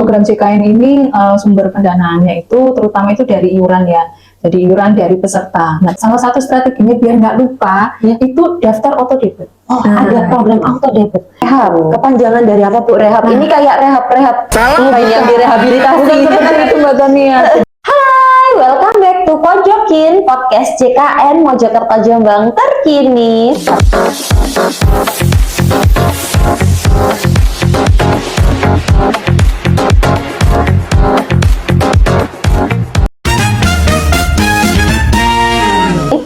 program JKN ini sumber pendanaannya itu terutama itu dari iuran ya. Jadi iuran dari peserta. Nah, salah satu strateginya biar nggak lupa itu daftar auto debit. Oh, ada program auto debit. Rehab, kepanjangan dari apa Bu? Rehab. Ini kayak rehab. Kayak yang direhabilitasi. Seperti itu Mbak Tania. Hai, welcome back to Pojokin, podcast JKN Mojokerto Jombang terkini.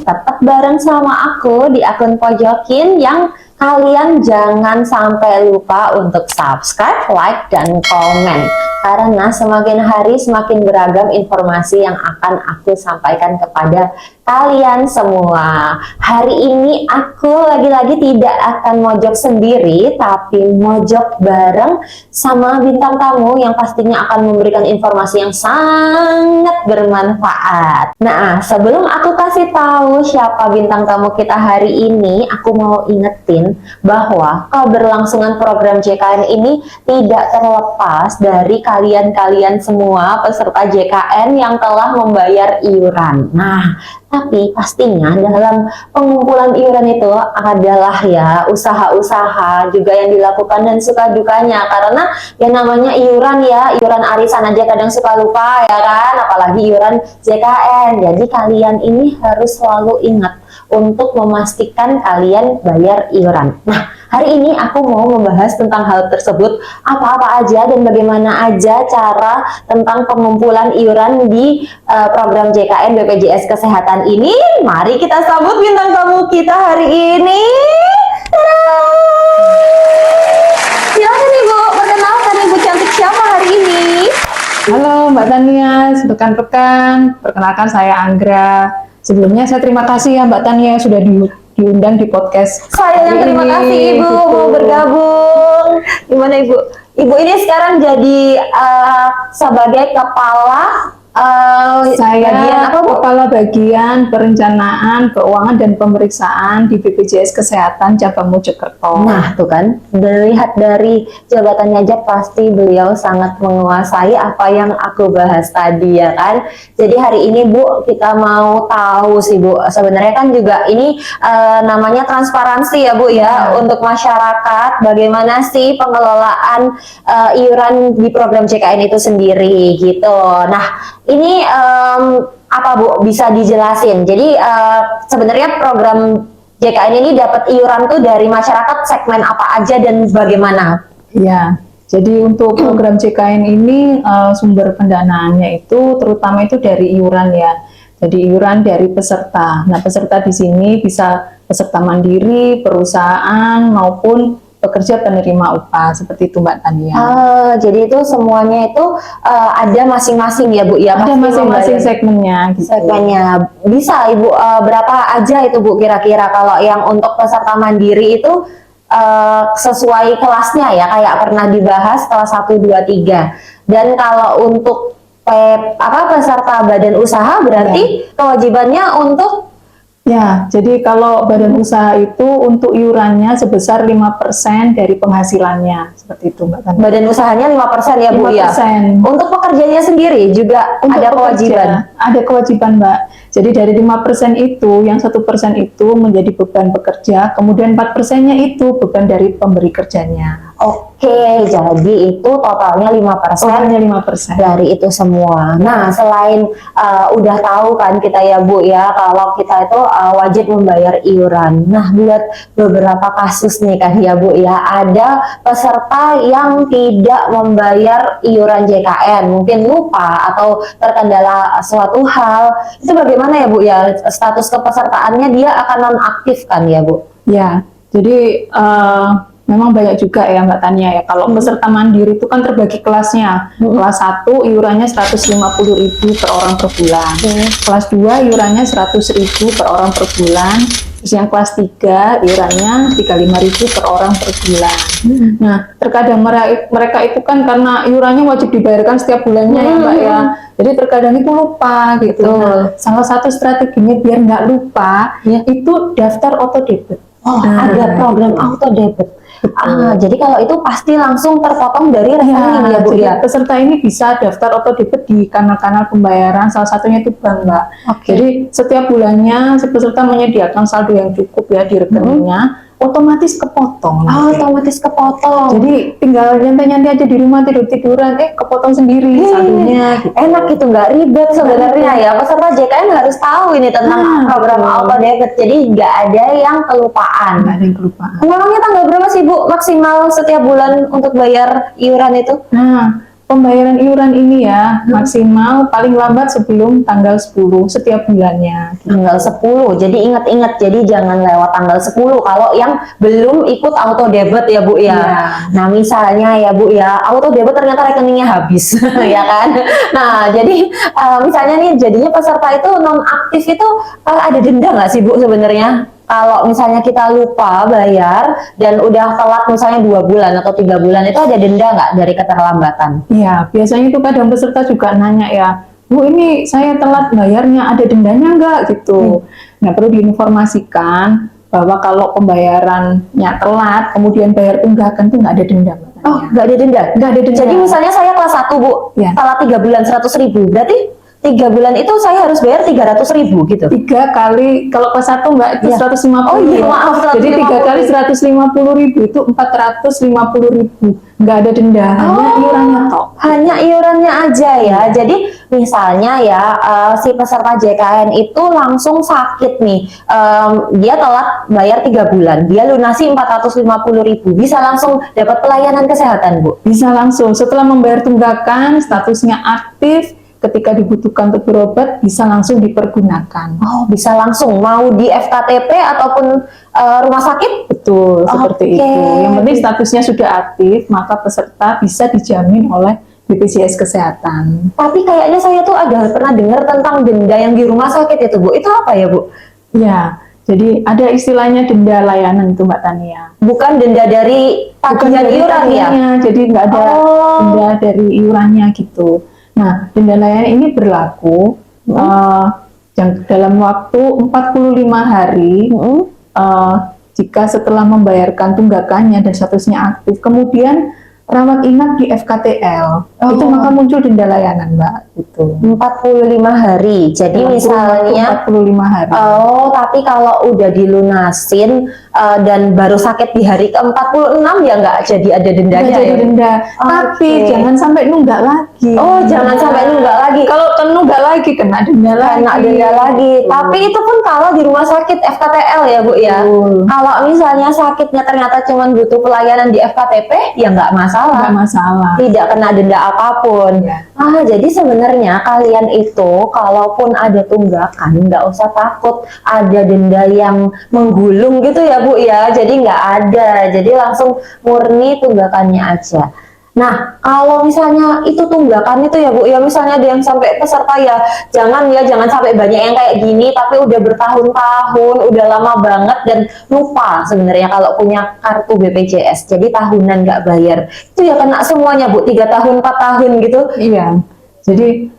Tetap bareng sama aku di akun Pojokin yang kalian jangan sampai lupa untuk subscribe, like, dan komen. Karena semakin hari semakin beragam informasi yang akan aku sampaikan kepada kalian semua. Hari ini aku lagi-lagi tidak akan mojok sendiri, tapi mojok bareng sama bintang tamu yang pastinya akan memberikan informasi yang sangat bermanfaat. Nah, sebelum aku kasih tahu siapa bintang tamu kita hari ini, aku mau ingetin bahwa keberlangsungan program JKN ini tidak terlepas dari kalian-kalian semua peserta JKN yang telah membayar iuran. Nah, tapi pastinya dalam pengumpulan iuran itu adalah ya usaha-usaha juga yang dilakukan dan suka dukanya, karena yang namanya iuran ya, iuran arisan aja kadang suka lupa ya kan, apalagi iuran JKN. Jadi kalian ini harus selalu ingat untuk memastikan kalian bayar iuran. Nah, hari ini aku mau membahas tentang hal tersebut, apa-apa aja dan bagaimana aja cara tentang pengumpulan iuran di program JKN BPJS Kesehatan ini. Mari kita sambut bintang tamu kita hari ini. Silakan Ibu, perkenalkan Ibu cantik siapa hari ini? Halo Mbak Tania, rekan-rekan, perkenalkan saya Anggra. Sebelumnya saya terima kasih ya Mbak Tania sudah diundang di podcast. Saya yang terima kasih Ibu mau bergabung. Gimana Ibu? Ibu ini sekarang jadi sebagai kepala Saya bagian apa, Bu? kepala bagian perencanaan, keuangan dan pemeriksaan di BPJS Kesehatan Cabang Mojokerto. Nah, tuh kan, dilihat dari jabatannya aja pasti beliau sangat menguasai apa yang aku bahas tadi ya kan. Jadi hari ini Bu, kita mau tahu sih Bu, sebenarnya kan juga ini namanya transparansi ya Bu ya, untuk masyarakat bagaimana sih pengelolaan iuran di program JKN itu sendiri gitu. Nah, ini apa Bu bisa dijelasin? Jadi sebenarnya program JKN ini dapat iuran tuh dari masyarakat segmen apa aja dan bagaimana? Ya, jadi untuk program JKN ini sumber pendanaannya itu terutama itu dari iuran ya. Jadi iuran dari peserta. Nah, peserta di sini bisa peserta mandiri, perusahaan maupun pekerja penerima upah, seperti itu Mbak Tania. Jadi itu semuanya itu ada masing-masing ya Bu ya? Ada masing-masing segmennya gitu. Segmennya. Bisa Ibu berapa aja itu Bu kira-kira kalau yang untuk peserta mandiri itu sesuai kelasnya ya, kayak pernah dibahas kelas 1, 2, 3. Dan kalau untuk peserta badan usaha berarti kewajibannya untuk Ya, jadi kalau badan usaha itu untuk iurannya sebesar 5% dari penghasilannya, seperti itu Mbak Tania. badan usahanya 5% ya Bu ya? 5%. Untuk pekerjanya sendiri juga Untuk ada pekerja, kewajiban? ada kewajiban Mbak. Jadi dari 5% itu, yang 1% itu menjadi beban pekerja, kemudian 4%-nya itu beban dari pemberi kerjanya. Oke, jadi itu totalnya 5% Totalnya 5%. dari itu semua. Nah, selain udah tahu kan kita ya Bu ya, kalau kita itu wajib membayar iuran. Nah, buat beberapa kasus nih kan ya Bu ya, ada peserta yang tidak membayar iuran JKN, mungkin lupa atau terkendala suatu hal. Itu bagaimana ya Bu ya, status kepesertaannya dia akan nonaktif kan ya Bu? Ya, jadi memang banyak juga ya Mbak Tania ya. Kalau peserta mandiri itu kan terbagi kelasnya. Kelas 1 iurannya 150.000 per orang per bulan. Kelas 2 iurannya 100.000 per orang per bulan. Terus yang kelas 3 iurannya 35.000 per orang per bulan. Nah, terkadang mereka itu kan karena iurannya wajib dibayarkan setiap bulannya ya Mbak ya. Jadi terkadang itu lupa gitu. Nah, salah satu strateginya biar nggak lupa itu daftar auto debit. Oh, ada program auto debit. Jadi kalau itu pasti langsung terpotong dari rekening ya Bu jadi ya. peserta ini bisa daftar auto debit di kanal-kanal pembayaran, salah satunya itu bank, Mbak. Oke. Jadi setiap bulannya si peserta menyediakan saldo yang cukup ya di rekeningnya, otomatis kepotong. Otomatis kepotong. Jadi tinggal nyantai-nyantai aja di rumah, tidur-tiduran, kepotong sendiri saldonya. Gitu. Enak itu, nggak ribet sebenarnya ya. Peserta JKN harus tahu ini tentang program auto debit, jadi nggak ada yang kelupaan. Nggak ada yang kelupaan. Memangnya tanggal berapa sih Bu maksimal setiap bulan untuk bayar iuran itu? Nah, pembayaran iuran ini ya maksimal paling lambat sebelum tanggal 10 setiap bulannya. Tanggal 10, jadi ingat-ingat, jadi jangan lewat tanggal 10 kalau yang belum ikut auto debit ya Bu ya. Iya. Nah misalnya ya Bu ya, auto debit ternyata rekeningnya habis ya kan. Nah jadi misalnya nih jadinya peserta itu non-aktif itu ada denda nggak sih Bu sebenarnya? Kalau misalnya kita lupa bayar dan udah telat misalnya 2 bulan atau 3 bulan itu ada denda nggak dari keterlambatan? Iya, biasanya itu kadang peserta juga nanya ya, Bu ini saya telat bayarnya, ada dendanya nggak gitu. Nah perlu diinformasikan bahwa kalau pembayarannya telat, kemudian bayar tunggakan itu nggak ada denda. Mbak Tania. Oh nggak ada denda? Nggak ada denda. Jadi misalnya saya kelas 1 Bu, Ya. telat 3 bulan 100.000, berarti 3 bulan itu saya harus bayar 300.000 gitu? 3 kali, kalau kelas 1 Mbak itu Iya. 150. Oh iya, maaf, Jadi 3 kali 150.000 itu 450.000. Nggak ada denda, hanya iurannya tok. Hanya iurannya aja ya. Jadi misalnya ya si peserta JKN itu langsung sakit nih, dia telat bayar 3 bulan, dia lunasi 450.000, bisa langsung dapat pelayanan kesehatan Bu? Bisa langsung, setelah membayar tunggakan, statusnya aktif, ketika dibutuhkan untuk berobat, bisa langsung dipergunakan. Oh bisa langsung, mau di FKTP ataupun rumah sakit? Betul, seperti Oke. itu. Yang penting statusnya sudah aktif, maka peserta bisa dijamin oleh BPJS Kesehatan. Tapi kayaknya saya tuh ada pernah dengar tentang denda yang di rumah sakit itu Bu, itu apa ya Bu? Ya, jadi ada istilahnya denda layanan itu Mbak Tania. Bukan denda dari tagihan dari iuran ya? tagihannya, jadi nggak ada denda dari iurannya gitu. Nah, denda layanan ini berlaku dalam waktu 45 hari jika setelah membayarkan tunggakannya dan statusnya aktif, kemudian rawat inap di FKTL, itu maka muncul denda layanan, Mbak. Gitu. 45 hari. Jadi misalnya 45 hari. tapi kalau udah dilunasin dan baru sakit di hari ke-46 ya nggak jadi ada dendanya. Nggak jadi ya? denda. Tapi jangan sampai nunggak lagi. Oh, jangan sampai nunggak lagi. Kalau nunggak lagi kena denda lagi. Kena denda lagi. Tapi itu pun kalau di rumah sakit FKTL ya Bu ya. Kalau misalnya sakitnya ternyata cuma butuh pelayanan di FKTP ya nggak masalah. Nggak masalah. Tidak kena denda apapun. Ya. Jadi sebenarnya kalian itu kalaupun ada tunggakan nggak usah takut ada denda yang menggulung gitu ya Bu ya. Jadi nggak ada. Jadi langsung murni tunggakannya aja. Nah, kalau misalnya itu tunggakan itu ya Bu, ya misalnya ada yang sampai peserta jangan sampai banyak yang kayak gini, tapi udah bertahun-tahun, udah lama banget dan lupa sebenarnya kalau punya kartu BPJS, jadi tahunan nggak bayar, itu ya kena semuanya Bu, 3 tahun, 4 tahun gitu. Iya, jadi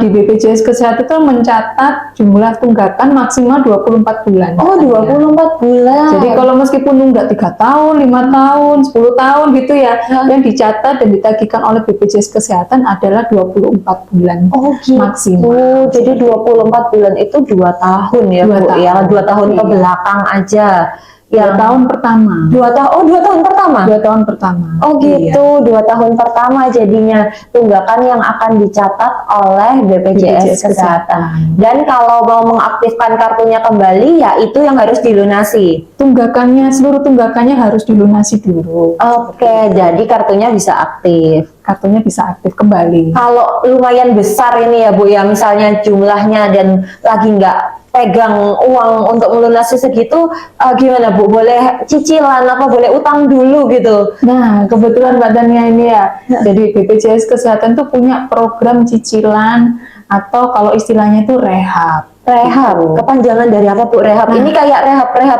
di BPJS Kesehatan itu mencatat jumlah tunggakan maksimal 24 bulan. Oh, 24 bulan. Jadi kalau meskipun nunggak 3 tahun, 5 tahun, 10 tahun gitu ya, yang dicatat dan ditagihkan oleh BPJS Kesehatan adalah 24 bulan maksimal. Jadi 24 bulan itu 2 tahun ya Bu, ya 2 tahun ke belakang aja. 2 tahun pertama. 2 tahun pertama? 2 tahun pertama. Oh gitu, 2 tahun pertama jadinya tunggakan yang akan dicatat oleh BPJS Kesehatan. Dan kalau mau mengaktifkan kartunya kembali, ya itu yang harus dilunasi. Seluruh tunggakannya harus dilunasi dulu. Oke, jadi kartunya bisa aktif. Kartunya bisa aktif kembali. Kalau lumayan besar ini ya Bu, ya misalnya jumlahnya dan lagi nggak pegang uang untuk melunasi segitu, gimana Bu? Boleh cicilan apa boleh utang dulu gitu? Nah, kebetulan Mbak Tania ini ya, jadi BPJS Kesehatan tuh punya program cicilan atau kalau istilahnya itu rehab. Rehab, kepanjangan dari apa Bu rehab? Ini kayak rehab kayak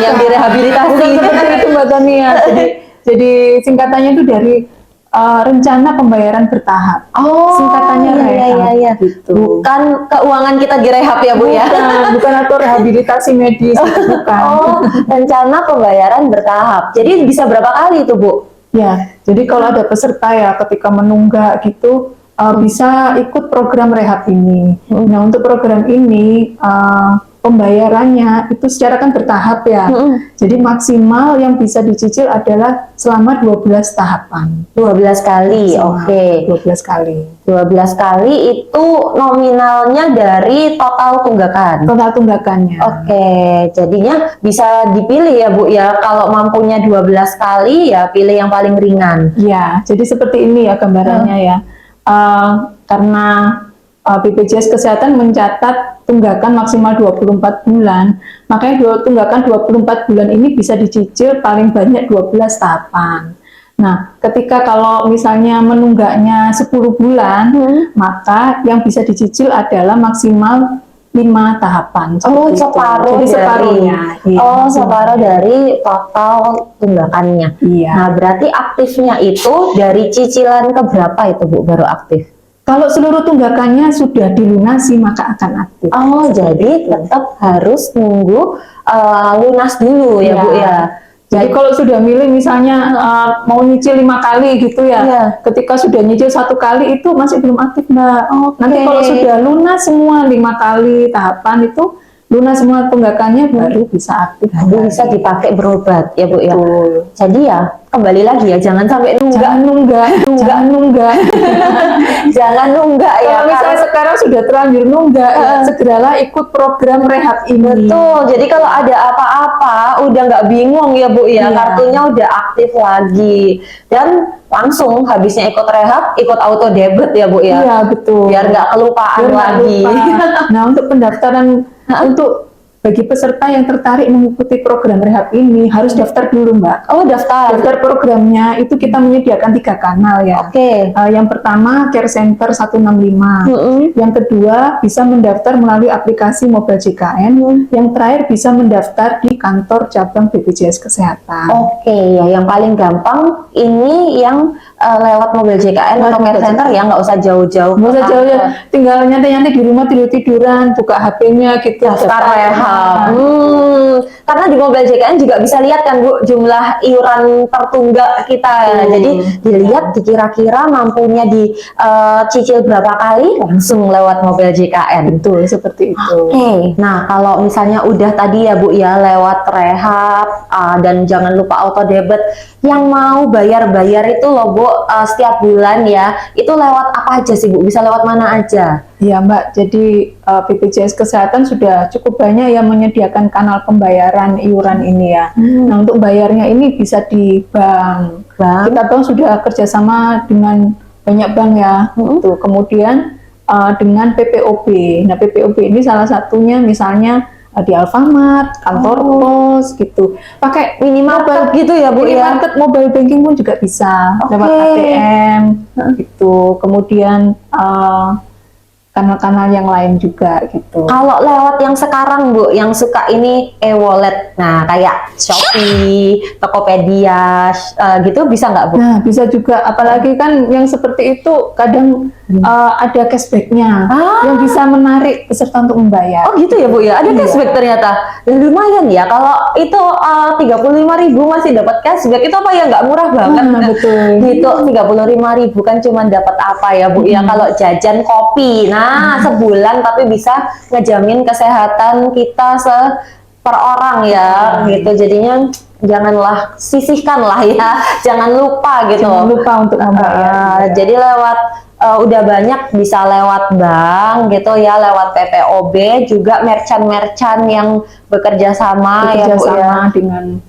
yang direhabilitasi. Bukan seperti itu Mbak Tania. Jadi singkatannya itu dari rencana pembayaran bertahap. Oh, Singkatannya iya, rehab. iya, iya. Gitu. Bukan keuangan kita direhab ya Bu ya. Bukan atau rehabilitasi medis, gitu, bukan. Oh, rencana pembayaran bertahap. Jadi bisa berapa kali itu Bu? Ya, jadi kalau ada peserta ya ketika menunggak gitu bisa ikut program rehab ini. Nah, untuk program ini pembayarannya itu secara kan bertahap ya. Jadi maksimal yang bisa dicicil adalah selama 12 tahapan. 12 kali, Maksimal, oke. 12 kali. 12 kali itu nominalnya dari total tunggakan. Total tunggakannya. Oke, jadinya bisa dipilih ya Bu ya. Kalau mampunya 12 kali ya pilih yang paling ringan. Ya, jadi seperti ini ya gambarannya ya. Karena BPJS Kesehatan mencatat tunggakan maksimal 24 bulan, makanya tunggakan 24 bulan ini bisa dicicil paling banyak 12 tahapan. Nah, ketika kalau misalnya menunggaknya 10 bulan, maka yang bisa dicicil adalah maksimal 5 tahapan. Oh, seperti itu. separuh Jadi dari, separuhnya. Iya, oh, maksimal. separuh dari total tunggakannya. Iya. Nah, berarti aktifnya itu dari cicilan ke berapa itu Bu baru aktif? Kalau seluruh tunggakannya sudah dilunasi maka akan aktif. Oh, jadi tetap harus nunggu lunas dulu ya Bu ya. Jadi kalau sudah milih misalnya mau nyicil 5 kali gitu ya, Iya. ketika sudah nyicil 1 kali itu masih belum aktif Mbak. Oke. Nanti kalau sudah lunas semua 5 kali tahapan itu, lunas semua tunggakannya baru bisa aktif. Baru bisa dipakai berobat ya Bu ya. Betul. Jadi ya kembali lagi ya, jangan sampai nunggak. Jangan nunggak. Jangan nunggak ya. Kalau misalnya sekarang sudah terlanjur nunggak, ya, segeralah ikut program rehab ini. Betul, jadi kalau ada apa-apa udah nggak bingung ya Bu ya, Iya. kartunya udah aktif lagi dan langsung habisnya ikut rehab, ikut auto debit ya Bu ya. Iya betul. Biar nggak kelupaan Biar nggak lagi. lupa. Nah, untuk pendaftaran untuk bagi peserta yang tertarik mengikuti program rehab ini harus daftar dulu Mbak. Oh, daftar. Daftar programnya itu kita menyediakan 3 kanal ya. Oke. Yang pertama Care Center 165. Yang kedua bisa mendaftar melalui aplikasi Mobile JKN. Yang terakhir bisa mendaftar di kantor cabang BPJS Kesehatan. Oke, ya yang paling gampang ini yang lewat mobil JKN atau Care Center ya, nggak usah jauh-jauh. Nggak usah jauh ya, tinggal nyantai-nyantai di rumah tidur-tiduran, buka HP-nya gitu. Daftar rehab. Karena di mobil JKN juga bisa lihat kan Bu jumlah iuran tertunggak kita. Jadi dilihat kira-kira mampunya dicicil berapa kali langsung lewat mobil JKN. Betul, seperti itu. Oke, nah kalau misalnya udah tadi ya Bu ya lewat rehab dan jangan lupa auto debit, yang mau bayar-bayar itu loh Bu setiap bulan ya, itu lewat apa aja sih Bu? Bisa lewat mana aja? Ya Mbak, jadi BPJS Kesehatan sudah cukup banyak yang menyediakan kanal pembayaran iuran ini ya. Nah untuk bayarnya ini bisa di bank. Kita bank sudah kerjasama dengan banyak bank ya. Tuh. Kemudian dengan PPOB. Nah PPOB ini salah satunya misalnya di Alfamart, kantor pos gitu. Pakai Minimarket gitu ya Bu ya? Minimarket, mobile banking pun juga bisa lewat ATM gitu. Kemudian kanal-kanal yang lain juga gitu. Kalau lewat yang sekarang Bu, yang suka ini e-wallet, nah kayak Shopee, Tokopedia, gitu bisa nggak Bu? Nah bisa juga, apalagi kan yang seperti itu kadang ada cashbacknya yang bisa menarik peserta untuk membayar. Oh gitu ya Bu ya, ada cashback ternyata. Dan lumayan ya, kalau itu 35.000 masih dapat cashback, itu apa ya nggak murah banget? Betul. Gitu 35.000 kan cuma dapat apa ya Bu ya, kalau jajan kopi, nah sebulan tapi bisa ngejamin kesehatan kita per orang ya, gitu. Jadinya janganlah sisihkanlah ya, jangan lupa gitu. Jangan lupa untuk membayar. Jadi lewat udah banyak bisa lewat bank gitu ya, lewat PPOB juga merchant-merchant yang bekerja sama ya Bu ya dengan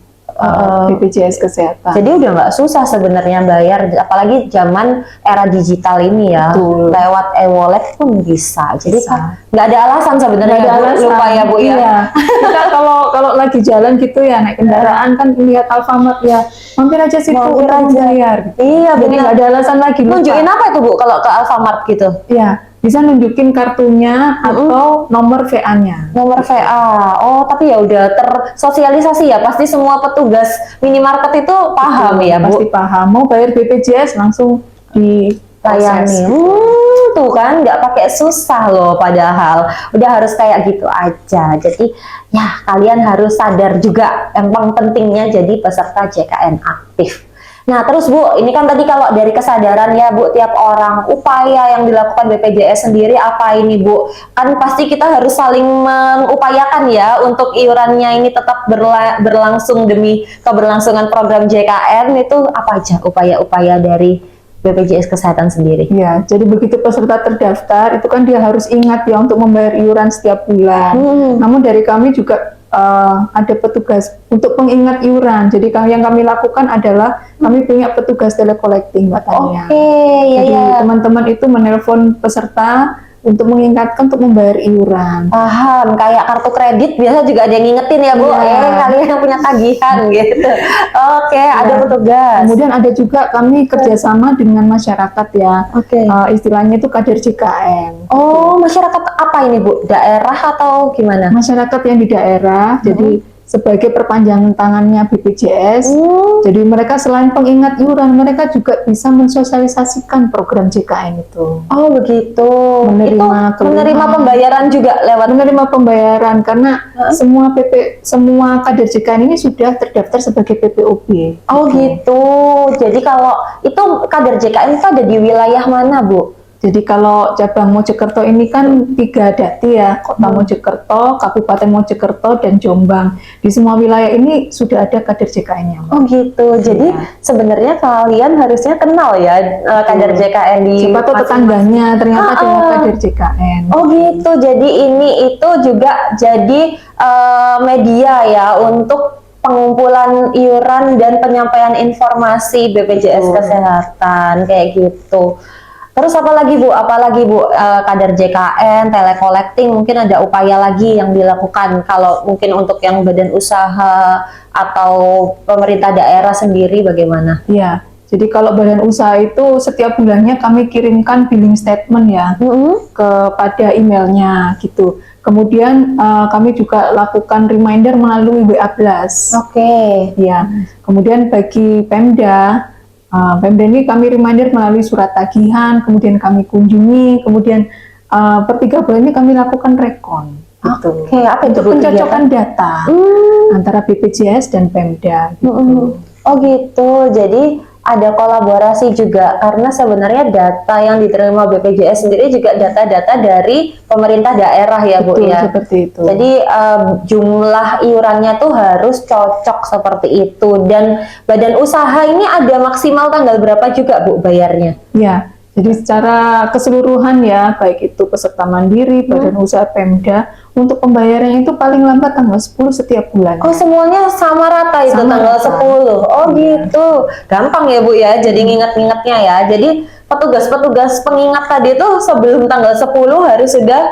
BPJS Kesehatan. Jadi udah nggak susah sebenarnya bayar, apalagi zaman era digital ini ya. Betul. Lewat e-wallet pun bisa. Jadi kan nggak ada alasan sebenarnya lupa ya Bu ya. Iya. Kita kalau lagi jalan gitu ya naik kendaraan kan lihat Alfamart ya, mampir aja situ untuk bayar. Iya Jadi benar. nggak ada alasan lagi lupa. Nunjukin apa itu Bu kalau ke Alfamart gitu? Ya, bisa nunjukin kartunya atau nomor VA-nya. Nomor VA. Oh, tapi ya udah tersosialisasi ya. Pasti semua petugas minimarket itu paham ya, Bu. Pasti paham. Mau bayar BPJS langsung Layani. Tuh kan nggak pakai susah loh, padahal udah harus kayak gitu aja. Jadi ya kalian harus sadar juga emang pentingnya jadi peserta JKN aktif. Nah terus Bu, ini kan tadi kalau dari kesadaran ya Bu, tiap orang upaya yang dilakukan BPJS sendiri apa ini Bu? Kan pasti kita harus saling mengupayakan ya untuk iurannya ini tetap berlangsung demi keberlangsungan program JKN. Itu apa aja upaya-upaya dari BPJS Kesehatan sendiri? Ya, jadi begitu peserta terdaftar, itu kan dia harus ingat ya untuk membayar iuran setiap bulan. Namun dari kami juga ada petugas untuk pengingat iuran. Jadi yang kami lakukan adalah kami punya petugas telecollecting, Mbak Tania. Jadi teman-teman itu menelpon peserta untuk mengingatkan untuk membayar iuran. Paham, kayak kartu kredit biasa juga ada yang ngingetin ya Bu, kalian yang punya tagihan gitu. Ada petugas. Kemudian ada juga kami kerjasama dengan masyarakat ya. Istilahnya itu kader JKN. Oh, masyarakat apa ini Bu? Daerah atau gimana? Masyarakat yang di daerah, jadi sebagai perpanjangan tangannya BPJS. Jadi mereka selain pengingat iuran, mereka juga bisa mensosialisasikan program JKN itu. Oh begitu. Menerima pembayaran juga lewat. Menerima pembayaran karena semua kader JKN ini sudah terdaftar sebagai PPOB. Oh gitu. Jadi kalau itu kader JKN itu ada di wilayah mana Bu? Jadi kalau cabang Mojokerto ini kan 3 dati ya, Kota Mojokerto, Kabupaten Mojokerto, dan Jombang. Di semua wilayah ini sudah ada kader JKN-nya. Oh gitu, jadi sebenarnya kalian harusnya kenal ya kader JKN di... Siapa tuh tetangganya ternyata dia kader JKN. Oh gitu, jadi ini itu juga jadi media ya untuk pengumpulan iuran dan penyampaian informasi BPJS Kesehatan, kayak gitu. Terus apalagi Bu, kader JKN, telecollecting, mungkin ada upaya lagi yang dilakukan kalau mungkin untuk yang badan usaha atau pemerintah daerah sendiri bagaimana? Iya, jadi kalau badan usaha itu setiap bulannya kami kirimkan billing statement ya kepada emailnya gitu. Kemudian kami juga lakukan reminder melalui WA Blast. Ya. Kemudian bagi Pemda, Pemda ini kami reminder melalui surat tagihan, kemudian kami kunjungi, kemudian per 3 bulannya kami lakukan rekon. Gitu. Apa itu pencocokan data antara BPJS dan Pemda. Gitu. Oh gitu, jadi ada kolaborasi juga karena sebenarnya data yang diterima BPJS sendiri juga data-data dari pemerintah daerah ya Bu ya. Seperti itu. Jadi jumlah iurannya tuh harus cocok seperti itu, dan badan usaha ini ada maksimal tanggal berapa juga Bu bayarnya? Ya, jadi secara keseluruhan ya, baik itu peserta mandiri, badan usaha, Pemda, untuk pembayarannya itu paling lambat tanggal 10 setiap bulan. Oh semuanya sama rata itu Sama tanggal rata. 10. Oh gitu. Gampang ya Bu ya, jadi nginget-ngingetnya ya. Jadi petugas-petugas pengingat tadi tuh sebelum tanggal 10 harus sudah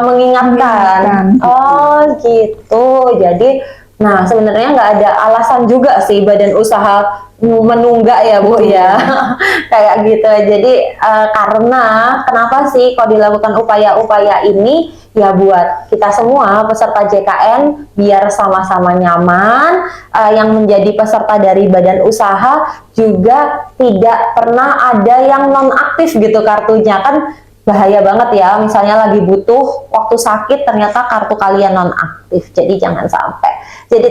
mengingatkan. Oh gitu. Jadi nah sebenarnya nggak ada alasan juga sih badan usaha menunggak ya Bu ya. Kayak gitu. Jadi karena kenapa sih kok dilakukan upaya-upaya ini? Ya buat kita semua peserta JKN biar sama-sama nyaman, yang menjadi peserta dari badan usaha juga tidak pernah ada yang non-aktif gitu kartunya. Kan bahaya banget ya, misalnya lagi butuh waktu sakit ternyata kartu kalian non-aktif. Jadi jangan sampai. Jadi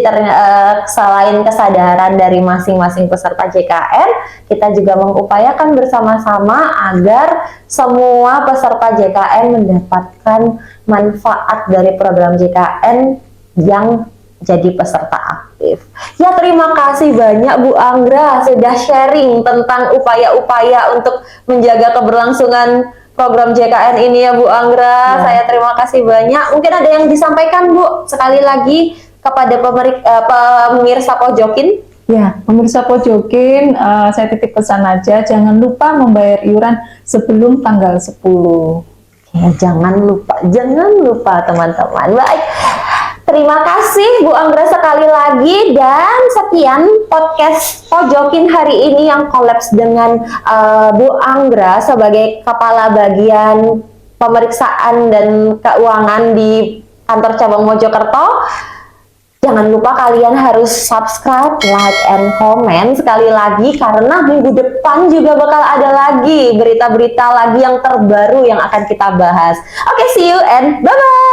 selain kesadaran dari masing-masing peserta JKN, kita juga mengupayakan bersama-sama agar semua peserta JKN mendapatkan manfaat dari program JKN yang jadi peserta aktif. Ya terima kasih banyak Bu Anggra sudah sharing tentang upaya-upaya untuk menjaga keberlangsungan program JKN ini ya Bu Anggra. Saya terima kasih banyak. Mungkin ada yang disampaikan Bu sekali lagi kepada pemirsa Pojokin? Ya, pemirsa Pojokin, saya titip pesan aja, jangan lupa membayar iuran sebelum tanggal 10. Ya, jangan lupa teman-teman. Baik, terima kasih Bu Anggra sekali lagi, dan sekian podcast Pojokin hari ini yang kolaps dengan Bu Anggra sebagai kepala bagian pemeriksaan dan keuangan di kantor cabang Mojokerto. Jangan lupa kalian harus subscribe, like, and comment sekali lagi karena minggu depan juga bakal ada lagi berita-berita lagi yang terbaru yang akan kita bahas. Oke, see you and bye-bye!